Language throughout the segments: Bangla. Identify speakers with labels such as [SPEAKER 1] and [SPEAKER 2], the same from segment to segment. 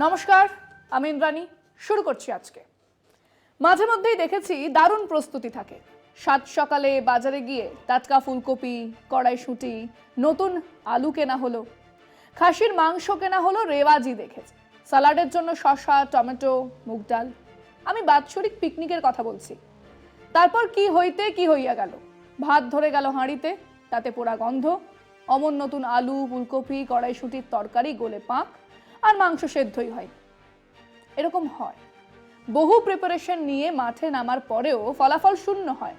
[SPEAKER 1] নমস্কার, আমি ইন্দ্রাণী। শুরু করছি আজকে। মাঝে মধ্যেই দেখেছি দারুণ প্রস্তুতি থাকে। সাত সকালে বাজারে গিয়ে টাটকা ফুলকপি, কড়াইশুঁটি, নতুন আলু কেনা হলো, খাসির মাংস কেনা হলো, রেওয়াজি দেখেছি। সালাডের জন্য শসা, টমেটো, মুগ ডাল। আমি বাৎসরিক পিকনিকের কথা বলছি। তারপর কি হইতে কি হইয়া গেল, ভাত ধরে গেল হাঁড়িতে, তাতে পোড়া গন্ধ, অমন নতুন আলু, ফুলকপি, কড়াইশুঁটির তরকারি গলে পাক, আর মাংস সেদ্ধই হয়। এরকম হয়। বহু প্রিপারেশন নিয়ে মাঠে নামার পরেও ফলাফল শূন্য হয়।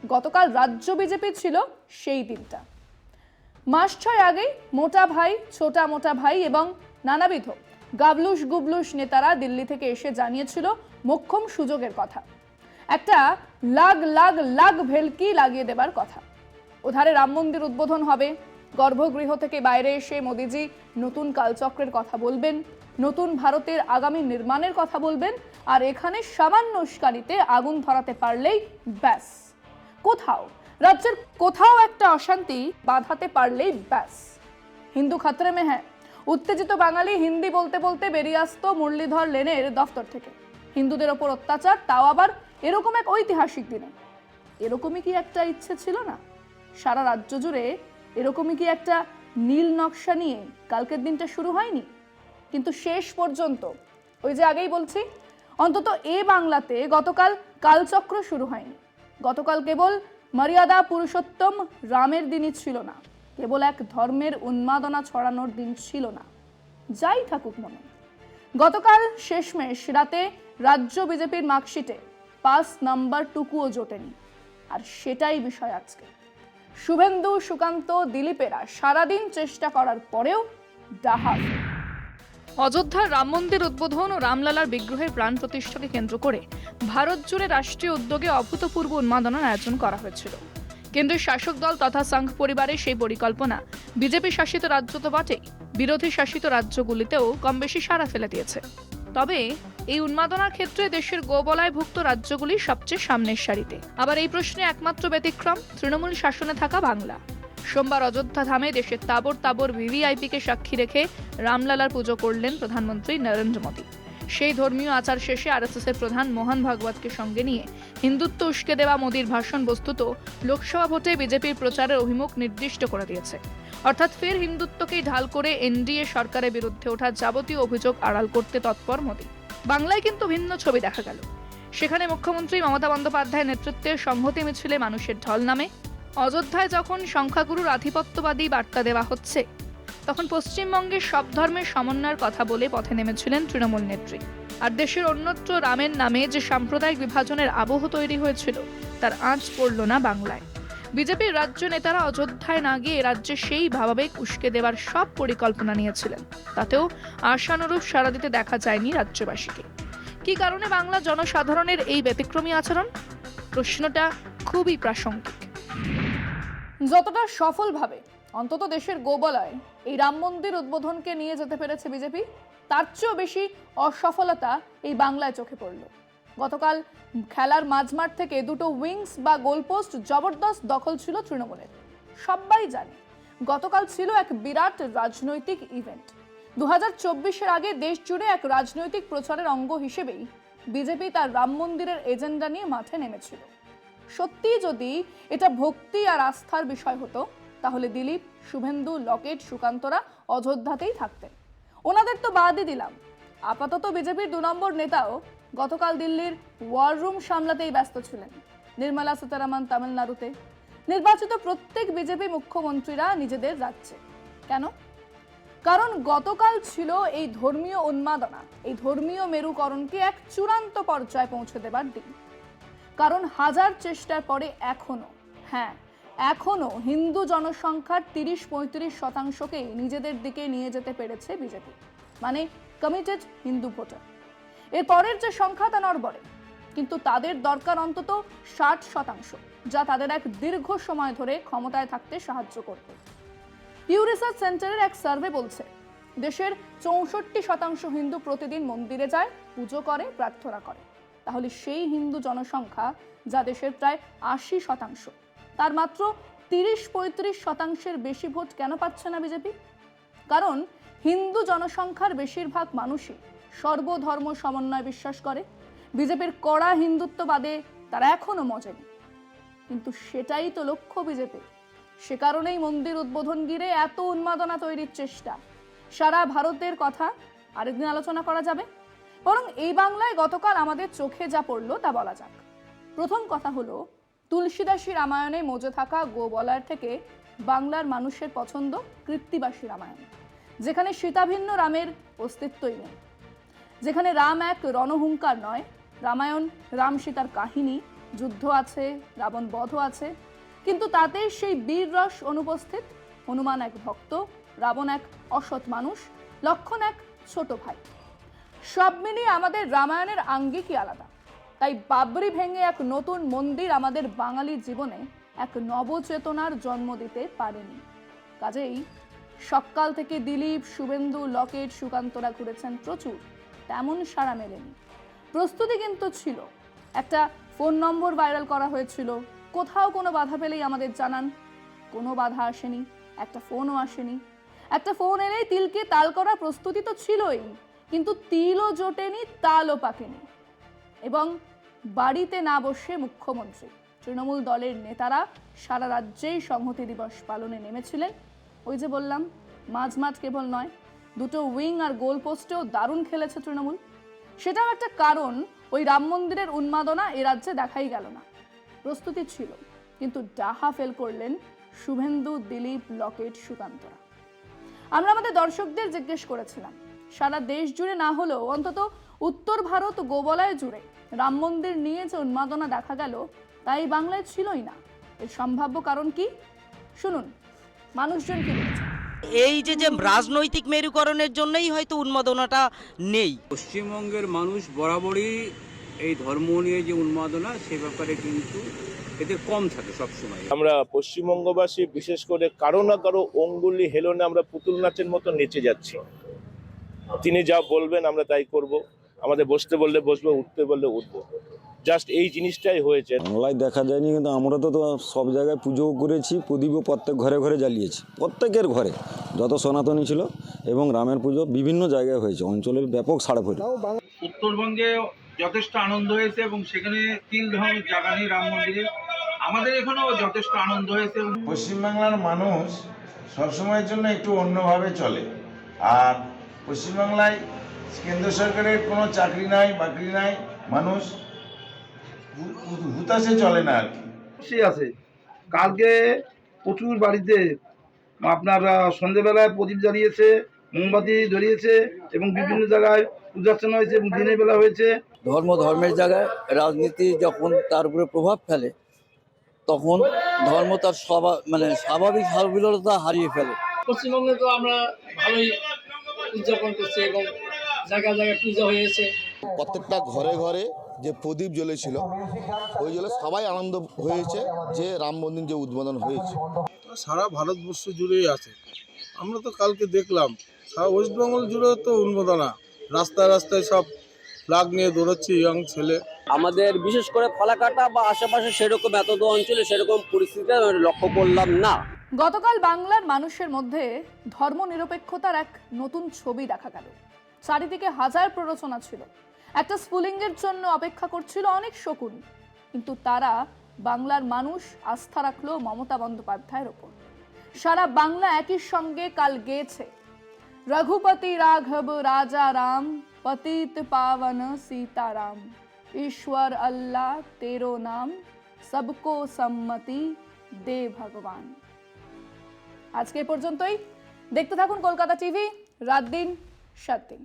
[SPEAKER 1] গতকাল রাজ্য বিজেপি ছিল সেই দিনটা। মাস ছয় আগেই মোটা ভাই, ছোটা মোটা ভাই এবং নানাবিধ গাবলুস গুবলুস নেতারা দিল্লি থেকে এসে জানিয়েছিল মোক্ষম সুযোগের কথা, একটা লাগ লাগ লাগ ভেলকি লাগিয়ে দেবার কথা। ওধারে রাম মন্দির উদ্বোধন হবে, গর্ভগৃহ থেকে বাইরে এসে মোদিজি নতুন কালচক্রের কথা বলবেন, নতুন ভারতের আগামী নির্মাণের কথা বলবেন, আর এখানে সামান্য উস্কানিতে আগুন ধরাতে পারলেই ব্যাস, কোথাও রাজ্যের কোথাও একটা অশান্তি বাঁধাতে পারলেই ব্যাস, হিন্দু খাতরে মে হ্যাঁ। উত্তেজিত বাঙালি হিন্দি বলতে বলতে বেরিয়ে আসতো মুরলীধর লেনের দফতর থেকে। হিন্দুদের ওপর অত্যাচার, তাও আবার এরকম এক ঐতিহাসিক দিনে। এরকমই কি একটা ইচ্ছে ছিল না? সারা রাজ্য জুড়ে এরকমই কি একটা নীল নকশা নিয়ে কালকের দিনটা শুরু হয়নি? কিন্তু শেষ পর্যন্ত, ওই যে আগেই বলছি, অন্তত এ বাংলাতে গতকাল কালচক্র শুরু হয়নি। গতকাল কেবল মর্যাদা পুরুষোত্তম রামের দিনই ছিল না, কেবল এক ধর্মের উন্মাদনা ছড়ানোর দিন ছিল না। যাই থাকুক মনে, গতকাল শেষমেশ রাতে রাজ্য বিজেপির মার্কশিটে পাস নাম্বারটুকুও জোটেনি। আর সেটাই বিষয় আজকে। শুভেন্দু, সুকান্ত, দিলীপেরা সারাদিন চেষ্টা করার পরেও ডাহা। অযোধ্যার রাম মন্দির উদ্বোধন ও রামলালার বিগ্রহের প্রাণ প্রতিষ্ঠাকে কেন্দ্র করে ভারত জুড়ে রাষ্ট্রীয় উদ্যোগে অভূতপূর্ব উন্মাদনার আয়োজন করা হয়েছিল। কেন্দ্রের শাসক দল তথা সংঘ পরিবারের সেই পরিকল্পনা বিজেপি শাসিত রাজ্য তো বটেই, বিরোধী শাসিত রাজ্যগুলিতেও কম বেশি সাড়া ফেলে দিয়েছে। তবে এই উন্মাদনার ক্ষেত্রে দেশের গোবলায়ভুক্ত রাজ্যগুলি সবচেয়ে সামনের সারিতে। আবার এই প্রশ্নে একমাত্র ব্যতিক্রম তৃণমূল শাসনে থাকা বাংলা। সোমবার অযোধ্যা ধামে দেশের তাবর তাবর ভিভিআইপিকে সাক্ষী রেখে রামলালার পুজো করলেন প্রধানমন্ত্রী নরেন্দ্র মোদী। সেই ধর্মীয় আচার শেষে আরএসএসের প্রধান মোহন ভাগবতকে সঙ্গে নিয়ে হিন্দুত্ব উস্কে দেওয়া মোদীর ভাষণ বস্তুত লোকসভা ভোটে বিজেপির প্রচারের অভিমুখ নির্দিষ্ট করে দিয়েছে। অর্থাৎ ফের হিন্দুত্বকেই ঢাল করে এনডিএ সরকারের বিরুদ্ধে ওঠা যাবতীয় অভিযোগ আড়াল করতে তৎপর মোদী। বাংলায় কিন্তু ভিন্ন ছবি দেখা গেল। সেখানে মুখ্যমন্ত্রী মমতা বন্দ্যোপাধ্যায়ের নেতৃত্বে সংহতি মিছিলে মানুষের ঢল নামে। অযোধ্যায় যখন সংখ্যাগুরুর আধিপত্যবাদী বার্তা দেওয়া হচ্ছে, তখন পশ্চিমবঙ্গের সব ধর্মের সমন্বয়ের কথা বলে পথে নেমেছিলেন তৃণমূল নেত্রী। আর দেশের অন্যত্র রামের নামে যে সাম্প্রদায়িক বিভাজনের আবহ তৈরি হয়েছিল, তার আঁচ পড়ল না বাংলায়। বিজেপির রাজ্য নেতারা অযোধ্যায় না গিয়ে রাজ্যে সেই ভাবাবেগ উস্কে দেওয়ার সব পরিকল্পনা নিয়েছিলেন। তাতেও আশানুরূপ সাড়া দিতে দেখা যায়নি রাজ্যবাসীকে। কি কারণে বাংলা জনসাধারণের এই ব্যতিক্রমী আচরণ? প্রশ্নটা খুবই প্রাসঙ্গিক। যতটা সফলভাবে অন্তত দেশের গোবলায় এই রাম মন্দির উদ্বোধনকে নিয়ে যেতে পেরেছে বিজেপি, তার চেয়েও বেশি অসফলতা এই বাংলায় চোখে পড়ল। গতকাল খেলার মাঝমাঠ থেকে দুটো উইংস বা গোলপোস্ট জবরদস্ত দখল ছিল তৃণমূলের। সবাই জানে গতকাল ছিল এক বিরাট রাজনৈতিক ইভেন্ট। 2024-এর আগে দেশ জুড়ে এক রাজনৈতিক প্রচারের অঙ্গ হিসেবেই বিজেপি তার রাম মন্দিরের এজেন্ডা নিয়ে মাঠে নেমেছিল। সত্যি যদি এটা ভক্তি আর আস্থার বিষয় হতো, তাহলে দিলীপ, শুভেন্দু, লকেট, সুকান্তরা অযোধ্যাতেই থাকতেন। ওনাদের তো বাদই দিলাম, আপাতত বিজেপির 2 নম্বর নেতাও গতকাল দিল্লির ওয়ার রুম সামলাতেই ব্যস্ত ছিলেন। নির্মলা সীতারামন তামিলনাড়ুতে, নির্বাচিত প্রত্যেক বিজেপি মুখ্যমন্ত্রীরা নিজেদের রাজ্যে। কেন? কারণ গতকাল ছিল এই ধর্মীয় উন্মাদনা, এই ধর্মীয় মেরুকরণকে এক চূড়ান্ত পর্যায়ে পৌঁছে দেবার দিন। কারণ হাজার চেষ্টার পরে এখনো হিন্দু জনসংখ্যার 30-35% নিজেদের দিকে নিয়ে যেতে পেরেছে বিজেপি, মানে কমিটেড হিন্দু ভোটার। এর পরের যে সংখ্যা তা নড়বড়ে, কিন্তু তাদের দরকার অন্তত 60%, যা তাদের এক দীর্ঘ সময় ধরে ক্ষমতায় থাকতে সাহায্য করবে। ইউ রিসার্চ সেন্টারের এক সার্ভে বলছে দেশের 64% হিন্দু প্রতিদিন মন্দিরে যায়, পুজো করে, প্রার্থনা করে। তাহলে সেই হিন্দু জনসংখ্যা যা দেশের প্রায় 80%, তার মাত্র 30-35%-এর বেশি ভোট কেন পাচ্ছে না বিজেপি? কারণ হিন্দু জনসংখ্যার বেশিরভাগ মানুষই সর্বধর্ম সমন্বয় বিশ্বাস করে। বিজেপির কড়া হিন্দুত্ববাদে তারা এখনো মজেনি, কিন্তু সেটাই তো লক্ষ্য বিজেপি। সে কারণেই মন্দির উদ্বোধন ঘিরে এত উন্মাদনা তৈরির চেষ্টা। সারা ভারতের কথা আরেকদিন আলোচনা করা যাবে, বরং এই বাংলায় গতকাল আমাদের চোখে যা পড়লো তা বলা যাক। প্রথম কথা হলো, তুলসীদাসী রামায়ণে মজে থাকা গোবলার থেকে বাংলার মানুষের পছন্দ কৃত্তিবাসী রামায়ণ, যেখানে সীতাভিন্ন রামের অস্তিত্বই নেই, যেখানে রাম এক রণহুঙ্কার নয়। রামায়ণ রাম সীতার কাহিনী, যুদ্ধ আছে, রাবণ বধও আছে, কিন্তু তাতে সেই বীর রস অনুপস্থিত। হনুমান এক ভক্ত, রাবণ এক অসৎ মানুষ, লক্ষ্মণ এক ছোট ভাই। সব মিলিয়ে আমাদের রামায়ণের আঙ্গিকই আলাদা। তাই বাবরি ভেঙে এক নতুন মন্দির আমাদের বাঙালি জীবনে এক নবচেতনার জন্ম দিতে পারেনি। কাজেই সকাল থেকে দিলীপ, শুভেন্দু, লকেট, সুকান্তরা ঘুরেছেন প্রচুর, তেমন সাড়া মেলেনি। প্রস্তুতি কিন্তু ছিল। একটা ফোন নম্বর ভাইরাল করা হয়েছিল, কোথাও কোনো বাধা পেলেই আমাদের জানান। কোনো বাধা আসেনি, একটা ফোনও আসেনি। একটা ফোন এলেই তিলকে তাল করার প্রস্তুতি তো ছিলই, কিন্তু তিলও জোটেনি, তালও পাকেনি। এবং বাড়িতে না বসে মুখ্যমন্ত্রী, তৃণমূল দলের নেতারা সারা রাজ্যেই সংহতি দিবস পালনে নেমেছিলেন। ওই যে বললাম, মাঝমাঠ কেবল নয়, দুটো উইং আর গোল পোস্টেও দারুণ খেলেছে তৃণমূল। সেটাও একটা কারণ, ওই রাম মন্দিরের উন্মাদনা এ রাজ্যে দেখাই গেল না। প্রস্তুতি ছিল, কিন্তু ডাহা ফেল করলেন শুভেন্দু, দিলীপ, লকেট, সুকান্তরা। আমরা আমাদের দর্শকদের জিজ্ঞেস করেছিলাম, সারা দেশ জুড়ে না হলেও অন্তত উত্তর ভারত গোবলায় জুড়ে রাম মন্দির নিয়ে যে উন্মাদনা দেখা গেল, তাই বাংলায় ছিলই না। এর সম্ভাব্য কারণ কি শুনুন, মানুষজন কি বলছে।
[SPEAKER 2] এই যে রাজনৈতিক মেরুকরণের জন্যই হয়তো উন্মাদনাটা নেই।
[SPEAKER 3] পশ্চিমবঙ্গের মানুষ বরাবরই এই ধর্ম নিয়ে যে উন্মাদনা, সে ব্যাপারে কিন্তু এদের কম থাকে সবসময়।
[SPEAKER 4] আমরা পশ্চিমবঙ্গবাসী বিশেষ করে কারো না কারো অঙ্গুলি হেলনে আমরা পুতুল নাচের মতো নেচে যাচ্ছি। তিনি যা বলবেন আমরা তাই করব, আমাদের বসতে বললে বসবো, উঠতে বললে উঠবো। জাস্ট এই জিনিসটাই হয়েছে।
[SPEAKER 5] বাংলায় দেখা যায়নি, কিন্তু আমরা তো সব জায়গায় পুজোও করেছি, প্রদীপও প্রত্যেক ঘরে ঘরে জ্বালিয়েছি, প্রত্যেকের ঘরে যত সনাতনী ছিল, এবং রামের পুজো বিভিন্ন জায়গায় হয়েছে, অঞ্চলের ব্যাপক সাড়া পড়ে।
[SPEAKER 6] উত্তরবঙ্গে যথেষ্ট আনন্দ হয়েছে এবং সেখানে তিল ধর্ম জায়গা নেই রাম মন্দিরে। আমাদের এখানেও যথেষ্ট আনন্দ হয়েছে।
[SPEAKER 7] পশ্চিমবাংলার মানুষ সবসময়ের জন্য একটু অন্যভাবে চলে। আর পশ্চিমবাংলায় কেন্দ্র সরকারের কোনো চাকরি নাই, বাকরি নাই, মানুষ হুতাশে চলে না আর কি।
[SPEAKER 6] সে আছে, কালকে প্রচুর বাড়িতে আপনার সন্ধ্যেবেলায় প্রদীপ জ্বালিয়েছে, মোমবাতি জ্বলিয়েছে এবং বিভিন্ন জায়গায় পূজার্চনা হয়েছে এবং দিনের বেলা হয়েছে।
[SPEAKER 8] ধর্মের জায়গায় রাজনীতি যখন তার উপরে প্রভাব ফেলে, তখন ধর্ম তার স্বাভাবিক সাবলীলতা হারিয়ে ফেলে।
[SPEAKER 9] পশ্চিমবঙ্গে তো আমরা ভালোই উদযাপন করছি এবং জায়গায় জায়গায় পূজা হয়েছে।
[SPEAKER 10] প্রত্যেকটা ঘরে ঘরে যে প্রদীপ জ্বলেছিল, ওই জন্য সবাই আনন্দ হয়েছে যে রাম মন্দির যে উদ্বোধন হয়েছে।
[SPEAKER 11] সারা ভারতবর্ষ জুড়েই আছে। আমরা তো কালকে দেখলাম সারা ওয়েস্ট বেঙ্গল জুড়েও তো উন্মাদনা, রাস্তায় রাস্তায় সব ফ্ল্যাগ নিয়ে দৌড়াচ্ছে ইয়ং ছেলে।
[SPEAKER 9] আমাদের বিশেষ করে ফালাকাটা বা আশেপাশে সেরকম এতদ অঞ্চলে সেরকম পরিস্থিতি লক্ষ্য করলাম না।
[SPEAKER 1] গতকাল বাংলার মানুষের মধ্যে ধর্মনিরপেক্ষতার এক নতুন ছবি দেখা গেল। চারিদিকে হাজার প্ররোচনা ছিল, একটা স্ফুলিঙ্গের জন্য অপেক্ষা করছিল অনেক শকুন, কিন্তু তারা বাংলার মানুষ আস্থা রাখলো মমতা বন্দ্যোপাধ্যায়ের ওপর। সারা বাংলা একই সঙ্গে কাল গেয়েছে, রঘুপতি রাঘব রাজা রাম, পতিত পাवन सीताराम, ईश्वर अल्लाह तेरो नाम, सबको सम्मति दे भगवान। আজকে পর্যন্তই। দেখতে থাকুন কলকাতা টিভি, রাত দিন 7 দিন।